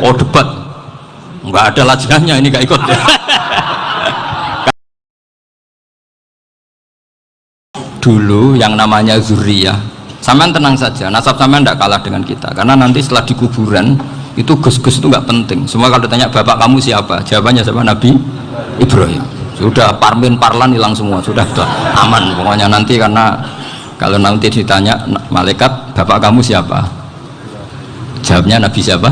Oh debat, nggak ada lajnahnya ini gak ikut. Dulu yang namanya zuriyah, sampean tenang saja, nasab sampean tidak kalah dengan kita, karena nanti setelah di kuburan itu gus-gus itu nggak penting. Semua kalau ditanya bapak kamu siapa, jawabannya siapa? Nabi Ibrahim. Sudah parmin parlan hilang semua, sudah aman pokoknya nanti. Karena kalau nanti ditanya malaikat bapak kamu siapa, jawabnya Nabi siapa?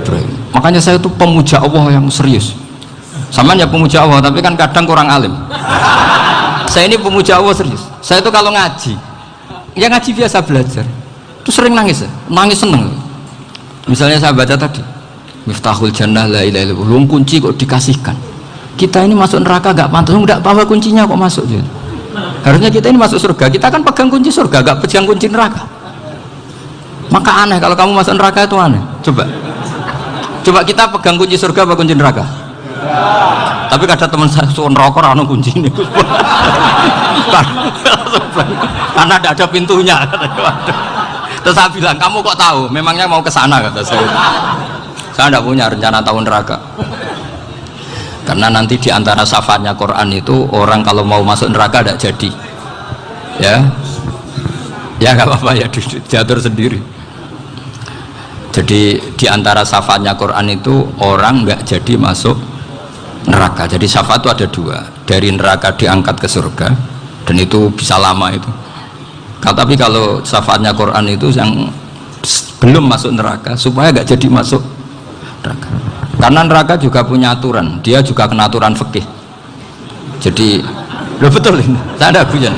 Ibrahim. Makanya saya itu pemuja Allah yang serius. Sampean ya pemuja Allah, tapi kan kadang kurang alim. Saya ini pemuja Allah serius. Saya itu kalau ngaji, ya ngaji biasa belajar, itu sering nangis, nangis seneng. Misalnya saya baca tadi, Miftahul Jannah la ilaha illallah, kunci kok dikasihkan. Kita ini masuk neraka gak pantas, enggak bawa kuncinya kok masuk gitu. Harusnya kita ini masuk surga, kita kan pegang kunci surga, gak pegang kunci neraka. Maka aneh kalau kamu masuk neraka itu aneh. Coba kita pegang kunci surga apa kunci neraka? Tapi ada teman saya suka neraka anu kunci ini. Karena tidak ada pintunya. Terus saya bilang, kamu kok tahu? Memangnya mau ke sana kata saya. Saya tidak punya rencana tahu neraka. Karena nanti diantara syafaatnya Quran itu orang kalau mau masuk neraka tidak jadi. Ya nggak apa-apa ya, diatur sendiri. Jadi diantara syafaatnya Quran itu orang nggak jadi masuk neraka. Jadi syafaat itu ada dua, dari neraka diangkat ke surga, dan itu bisa lama itu. Tapi kalau syafaatnya Quran itu yang belum masuk neraka supaya nggak jadi masuk neraka. Karena neraka juga punya aturan, dia juga kena aturan fikih. Jadi loh betul ini, saya ada guyon.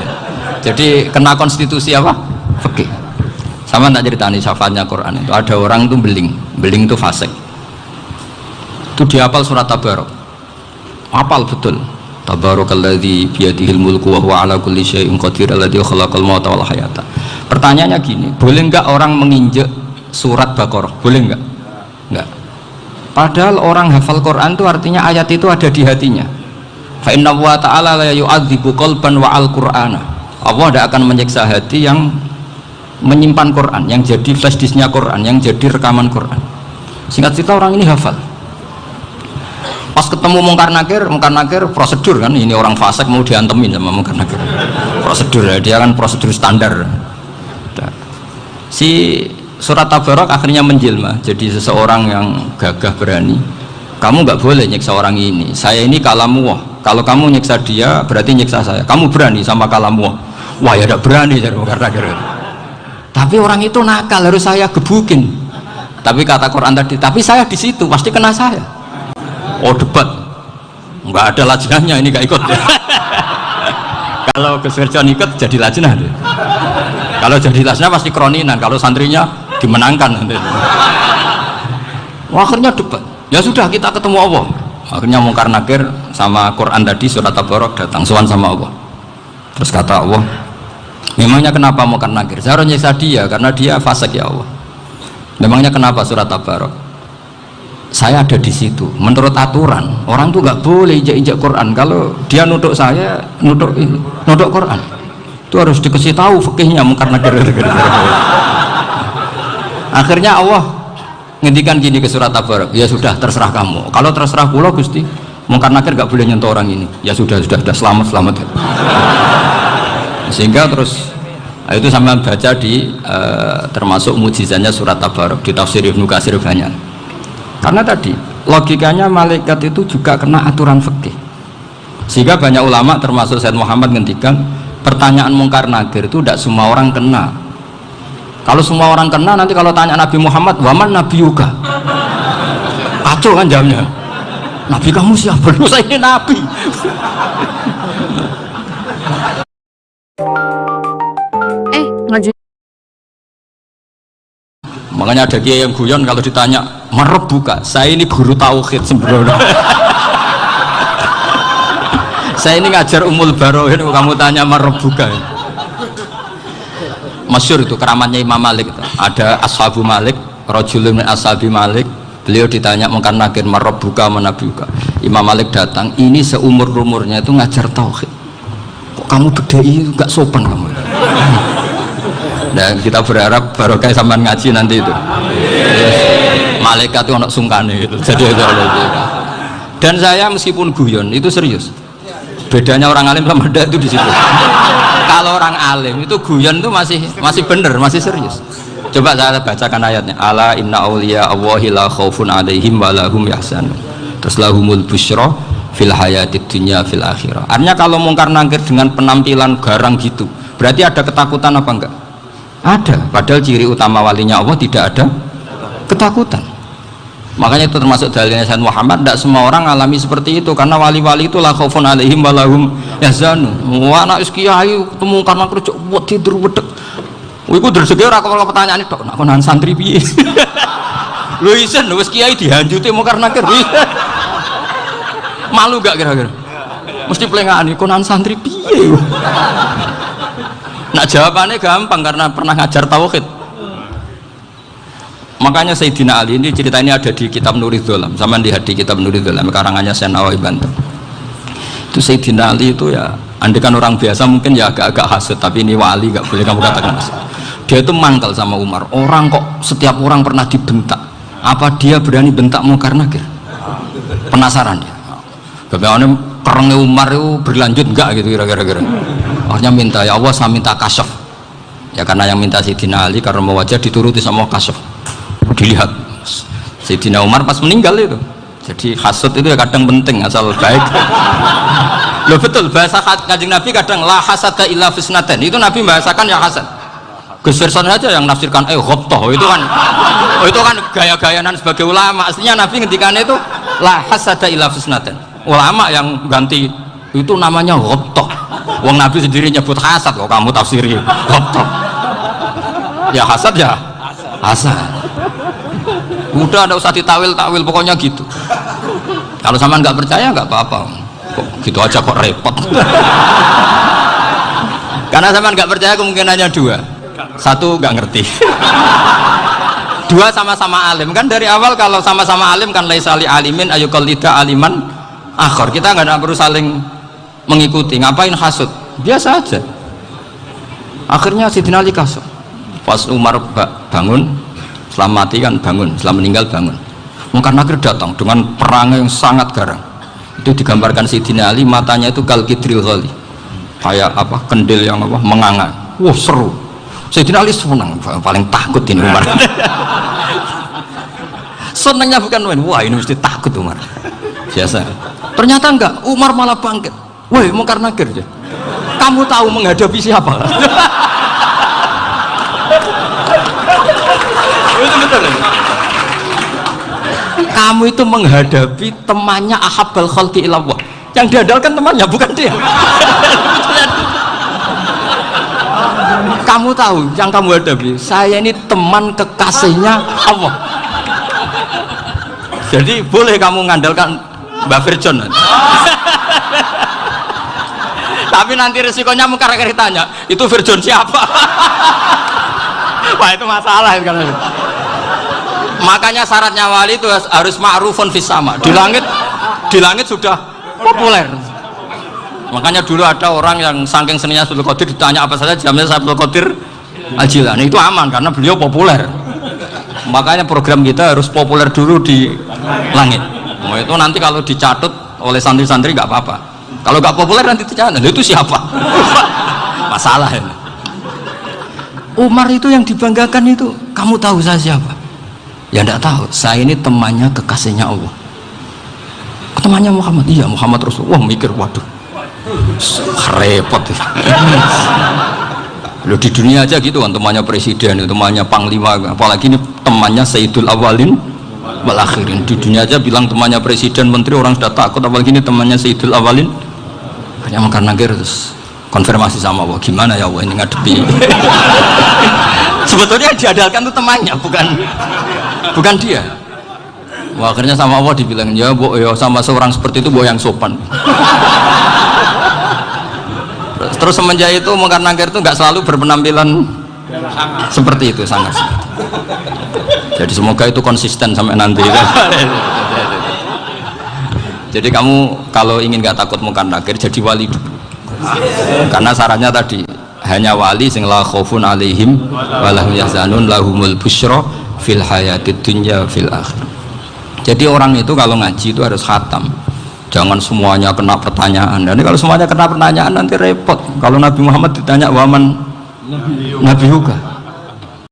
Jadi kena konstitusi apa? Fikih. Sama tak ceritani syafaatnya Quran itu, ada orang itu beling itu fasik. Itu dihafal surat Tabarok. Hafal betul. Tabarakalladzi biyadihil mulku wa huwa ala kulli syai'in qadir alladzi khalaqal mauta wal hayata. Pertanyaannya gini, boleh enggak orang menginjek surat Baqarah? Boleh enggak? Enggak. Padahal orang hafal Quran itu artinya ayat itu ada di hatinya. Fa inna wa ta'ala la yu'adzibu qalban wa al-Qur'ana. Allah tidak akan menyiksa hati yang menyimpan Quran, yang jadi flash disknya Quran, yang jadi rekaman Quran. Singkat cerita orang ini hafal. Pas ketemu Mungkar Nakir prosedur kan, ini orang fasik mau diantemin sama Mungkar Nakir. Prosedur ya, dia kan prosedur standar. Si surat Tabarok akhirnya menjelma jadi seseorang yang gagah berani. Kamu nggak boleh nyiksa orang ini, saya ini kalamuwah. Kalau kamu nyiksa dia berarti nyiksa saya. Kamu berani sama kalamuwah? Wah ya tidak berani dari Mungkar Nakir. Tapi orang itu nakal, harus saya gebukin. Tapi kata Quran tadi, tapi saya di situ pasti kena saya. Oh debat, nggak ada lajnahnya ini gak ikut. Kalau keserjaan ikut jadi lajnah deh. Kalau jadi lajnah pasti kroninan, kalau santrinya dimenangkan nanti. Wah, akhirnya debat. Ya sudah, kita ketemu Allah. Akhirnya Mungkar Nakir sama Quran tadi surat Tabarok datang sowan sama Allah. Terus kata Allah, memangnya kenapa Mungkar Nakir? Saya harus nyiksa dia karena dia fasik ya Allah. Memangnya kenapa surat Tabarok? Saya ada di situ. Menurut aturan orang tuh nggak boleh injak-injak Quran. Kalau dia nutuk saya, nutuk Quran, itu harus dikasih tahu fikihnya Mungkar Nakir. Akhirnya Allah ngendikan gini ke surat Tabarok, ya sudah terserah kamu. Kalau terserah pulau Gusti, Mungkar Nakir nggak boleh nyentuh orang ini. Ya sudah selamat. Sehingga terus itu sama baca di termasuk mujizatnya surat Tabarok di tafsir Ibnu Katsir banyak. Karena tadi logikanya malaikat itu juga kena aturan fikih, sehingga banyak ulama termasuk Said Muhammad ngendikan pertanyaan Mungkar Nakir itu tidak semua orang kena. Kalau semua orang kena, nanti kalau tanya Nabi Muhammad, waman Nabi Yuga, kacau kan jamnya. Nabi kamu siapa? Lu saya ini Nabi. Ngaju. Makanya ada kiai yang guyon kalau ditanya marab buka, saya ini guru tauhid sembrono. Saya ini ngajar Ummul Baroin, kamu tanya marab buka. Masyhur itu keramatnya Imam Malik itu. Ada Ashabu Malik, rajulun min ashabi Malik, beliau ditanya Mungkar Nakir marab buka manabiuka. Imam Malik datang, ini seumur-umurnya itu ngajar tauhid. Kok kamu bedai nggak sopan kamu? Dan kita berharap barokah sampean ngaji nanti itu. Yes. malaikat itu anak sungkane gitu. Jadi itu dan saya meskipun guyon itu serius. Bedanya orang alim sama ndak itu di situ. Kalau orang alim itu guyon itu masih bener, masih serius. Coba saya bacakan ayatnya. Ala inna auliya Allahi la khaufun alaihim wa lahum yahzanun. Terus lahumul busyra fil hayatid dunya fil akhirah. Artinya kalau mungkar nangkir dengan penampilan garang gitu, berarti ada ketakutan apa enggak? Ada. Padahal ciri utama walinya Allah tidak ada ketakutan. Makanya itu termasuk dalilnya Sayyid Muhammad. Tidak semua orang alami seperti itu, karena wali-wali itu la khaufun alaihim wa lahum yahzanun. Wah anak kiai ketemu karena kerja buat tidur wedek. Iku rezeki ora kok pertanyaan itu nak konan santri piye. Lho isen wis kiai dihanjuti mungkar nakir. Malu gak kira-kira? Mesti plengane konan santri piye. Nak jawabannya gampang karena pernah ngajar tauhid. Makanya Sayyidina Ali ini cerita ini ada di kitab Nurul Dholam, sama lihat di kitab Nurul Dholam karangannya Syekh Nawawi Banten. Itu Sayyidina Ali itu ya, andekan orang biasa mungkin ya agak-agak hasut, tapi ini wali gak boleh kamu katakan hasut. Dia itu mangkal sama Umar. Orang kok setiap orang pernah dibentak, apa dia berani bentak mungkar nakir? Penasaran dia. Bagaimana kerengnya Umar itu berlanjut enggak gitu kira-kira. Akhirnya minta, ya Allah saya minta kasyaf. Ya karena yang minta Sayyidina Ali karena mau wajah dituruti sama kasyaf. Dilihat Sayyidina Umar pas meninggal itu. Jadi hasud itu ya kadang penting asal baik. Loh betul, bahasa Kanjeng Nabi kadang la hasada illa fisnaten. Itu Nabi bahasakan ya hasad. Gus Verson saja yang nafsirkan ghobtoh itu kan gaya-gayanan sebagai ulama. Aslinya Nabi ngendikannya itu la hasada illa fisnaten. Ulama yang ganti itu namanya ghobtoh. Wong Nabi sendiri nyebut hasad, kok kamu tafsiri ghobtoh. Ya hasad ya hasad. Udah ada usah ditawil-tawil, pokoknya gitu. Kalau sama nggak percaya nggak apa-apa. Kok gitu aja kok repot. Karena sama nggak percaya kemungkinannya dua. Satu nggak ngerti. Dua sama-sama alim. Kan dari awal kalau sama-sama alim kan laisa li alimin ayuqallida aliman akhir. Kita nggak perlu saling mengikuti. Ngapain hasud? Biasa aja. Akhirnya Sayyidina Ali kasut. Pas Umar bangun, setelah mati kan bangun, setelah meninggal bangun. Mungkar nakir datang dengan perang yang sangat garang. Itu digambarkan Sayyidina Ali, matanya itu kalkidril ghali, kayak apa, kendil yang apa, menganga. Wah seru. Sayyidina Ali senang, paling takut ini Umar. Senangnya bukan main, wah ini mesti takut Umar. Biasa. Ternyata enggak, Umar malah bangkit. Woi mungkar nakir ya. Kamu tahu menghadapi siapa? Itu betul. Kamu itu menghadapi temannya ahabbal khalqi ilallah. Yang diandalkan temannya bukan dia. Kamu tahu yang kamu hadapi, saya ini teman kekasihnya Allah. Jadi boleh kamu mengandalkan Mbak Virjon. Tapi nanti resikonya mungkar nakir tanya, itu Virjon siapa? Wah itu masalah kan. Makanya syaratnya wali itu harus ma'rufun fis sama. Di langit sudah populer. Makanya dulu ada orang yang saking seninya Abdul Qadir ditanya apa saja jamnya Abdul Qadir Al-Jilani, itu aman karena beliau populer. Makanya program kita harus populer dulu di langit. Oh, itu nanti kalau dicatut oleh santri-santri nggak apa-apa. Kalau nggak populer nanti dicatat, itu siapa? Masalah ini. Umar itu yang dibanggakan itu, kamu tahu saya siapa? Ya enggak tahu, saya ini temannya kekasihnya Allah. Temannya Muhammad, iya Muhammad Rasul. Wah mikir, waduh repot. Loh di dunia aja gitu kan, temannya presiden, temannya panglima, apalagi ini temannya Sayyidul Awalin wal Akhirin. Di dunia aja bilang temannya presiden, menteri, orang sudah takut, apalagi ini temannya Sayyidul Awalin. Hanya makan nagir terus konfirmasi sama Allah, gimana ya Allah ini ngadepi. Sebetulnya yang diandalkan itu temannya, bukan dia. Wah, akhirnya sama Allah dibilang, ya bu, ya sama seorang seperti itu bu yang sopan. Terus semenjak itu mungkar nakir itu nggak selalu berpenampilan seperti itu, sangat. Jadi semoga itu konsisten sampai nanti. Jadi kamu kalau ingin nggak takut mungkar nakir, jadi wali dulu. Karena syaratnya tadi hanya wali sing la khaufun alaihim wa lahum yahzanun lahumul busyra fil hayatid dunya fil akhir. Jadi orang itu kalau ngaji itu harus khatam, jangan semuanya kena pertanyaan. Dan kalau semuanya kena pertanyaan nanti repot. Kalau Nabi Muhammad ditanya waman Nabi Yuga,